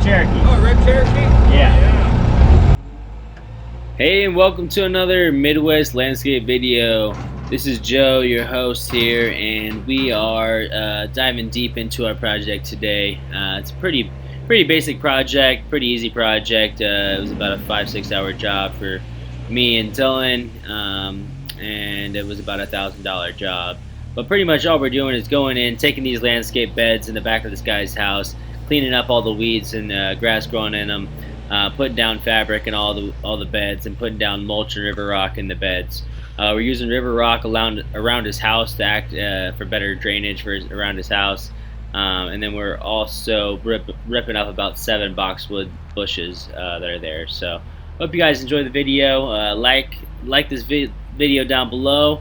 Cherokee. Oh, red Cherokee? Yeah. Hey, and welcome to another Midwest landscape video. This is Joe, your host here, and we are diving deep into our project today. It's a pretty basic project, pretty easy project. It was about a 5-6 hour job for me and Dylan, and it was about $1,000 job. But pretty much all we're doing is going in, taking these landscape beds in the back of this guy's house, cleaning up all the weeds and grass growing in them, putting down fabric in all the beds, and putting down mulch and river rock in the beds. We're using river rock around his house to act for better drainage around his house, and then we're also ripping up about 7 boxwood bushes that are there. So hope you guys enjoy the video. Like this video down below.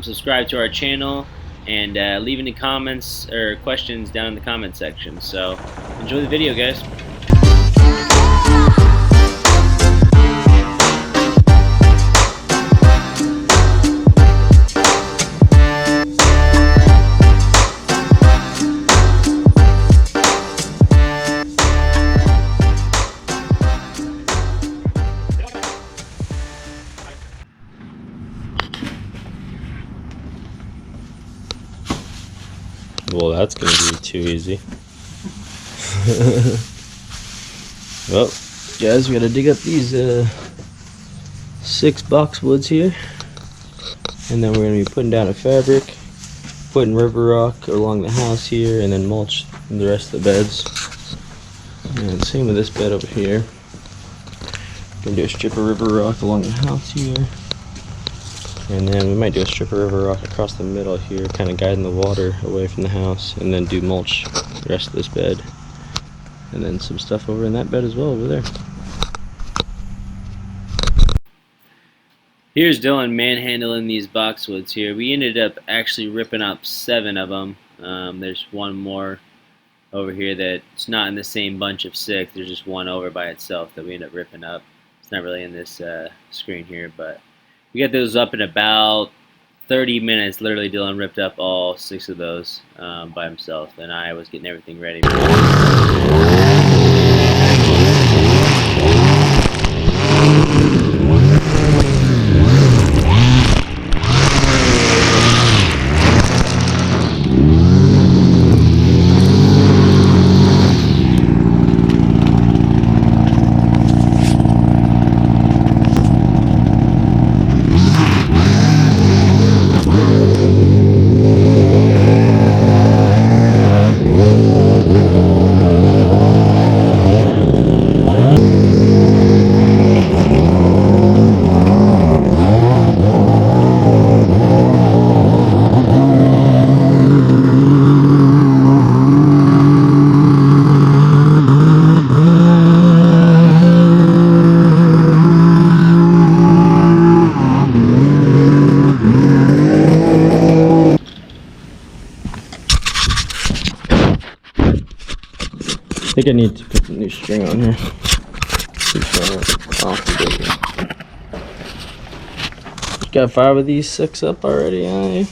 Subscribe to our channel, and leave any comments or questions down in the comment section. So enjoy the video, guys. Well, that's gonna be too easy. Well, guys, we gotta dig up these 6 boxwoods here, and then we're gonna be putting down a fabric, putting river rock along the house here, and then mulch in the rest of the beds. And same with this bed over here. We're gonna do a strip of river rock along the house here. And then we might do a strip of river rock across the middle here, kind of guiding the water away from the house, and then do mulch the rest of this bed. And then some stuff over in that bed as well over there. Here's Dylan manhandling these boxwoods here. We ended up actually ripping up 7 of them. There's one more over here that's not in the same bunch of 6. There's just one over by itself that we ended up ripping up. It's not really in this screen here, but we got those up in about 30 minutes. Literally, Dylan ripped up all 6 of those by himself, and I was getting everything ready. I think I need to put some new string on here. Got 5 of these 6 up already, eh?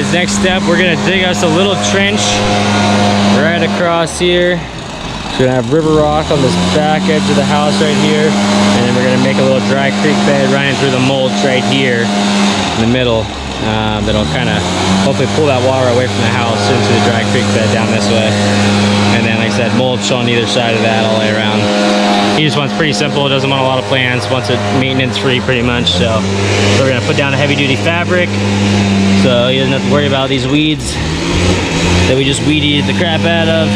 guys, next step, we're gonna dig us a little trench right across here. So we're gonna have river rock on this back edge of the house right here, and then we're gonna make a little dry creek bed running through the mulch right here in the middle. That'll kind of hopefully pull that water away from the house into the dry creek bed down this way. And then, like I said, mulch on either side of that all the way around. He just wants pretty simple, doesn't want a lot of plants, wants it maintenance free pretty much. So we're gonna put down a heavy duty fabric so he doesn't have to worry about these weeds that we just weed eated the crap out of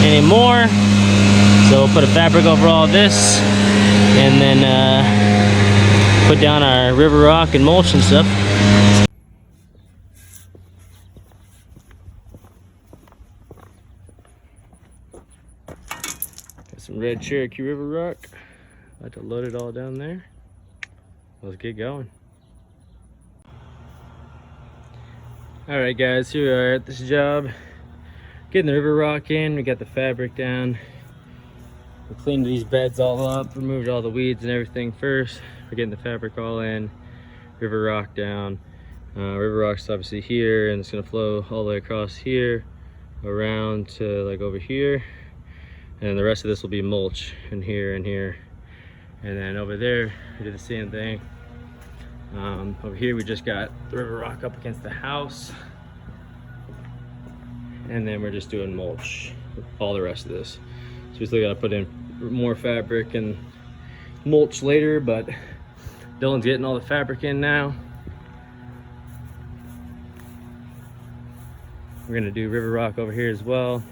anymore. So we'll put a fabric over all this and then put down our river rock and mulch and stuff. Got some red Cherokee river rock. About to load it all down there. Let's get going. Alright guys, here we are at this job. Getting the river rock in, we got the fabric down. We cleaned these beds all up, removed all the weeds and everything first. We're getting the fabric all in, river rock down. River rock's obviously here, and it's gonna flow all the way across here, around to like over here. And the rest of this will be mulch in here and here. And then over there, we did the same thing. Over here, we just got the river rock up against the house. And then we're just doing mulch with all the rest of this. So we still gotta put in more fabric and mulch later, but Dylan's getting all the fabric in now. We're gonna do river rock over here as well.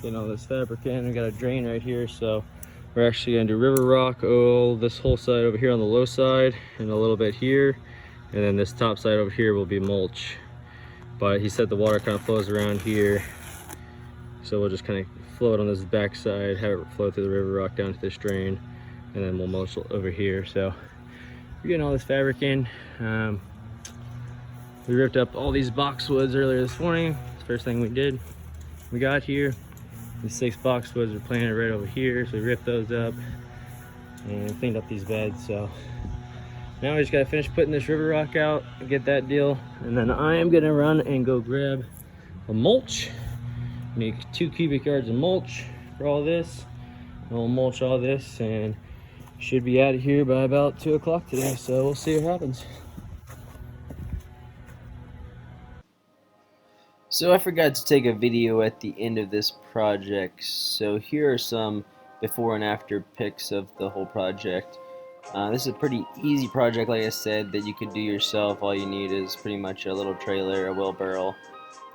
Getting all this fabric in. We got a drain right here, so we're actually gonna do river rock all this whole side over here on the low side and a little bit here, and then this top side over here will be mulch. But he said the water kind of flows around here, so we'll just kind of flow it on this back side, have it flow through the river rock down to this drain, and then we'll mulch over here. So we're getting all this fabric in. We ripped up all these boxwoods earlier this morning. It's the first thing we did. We got here, these 6 boxwoods are planted right over here, so we ripped those up and cleaned up these beds. So now we just gotta finish putting this river rock out and get that deal, and then I am gonna run and go grab a mulch, make 2 cubic yards of mulch for all this, and we'll mulch all this and should be out of here by about 2 o'clock today. So we'll see what happens. So I forgot to take a video at the end of this project, so here are some before and after pics of the whole project. This is a pretty easy project, like I said, that you could do yourself. All you need is pretty much a little trailer, a wheelbarrow,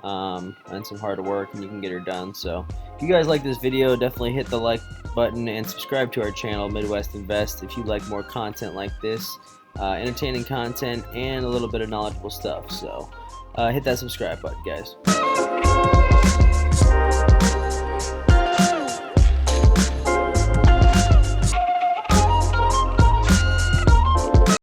and some hard work, and you can get her done. So if you guys like this video, definitely hit the like button and subscribe to our channel, Midwest Invest, if you like more content like this, entertaining content and a little bit of knowledgeable stuff. So hit that subscribe button, guys.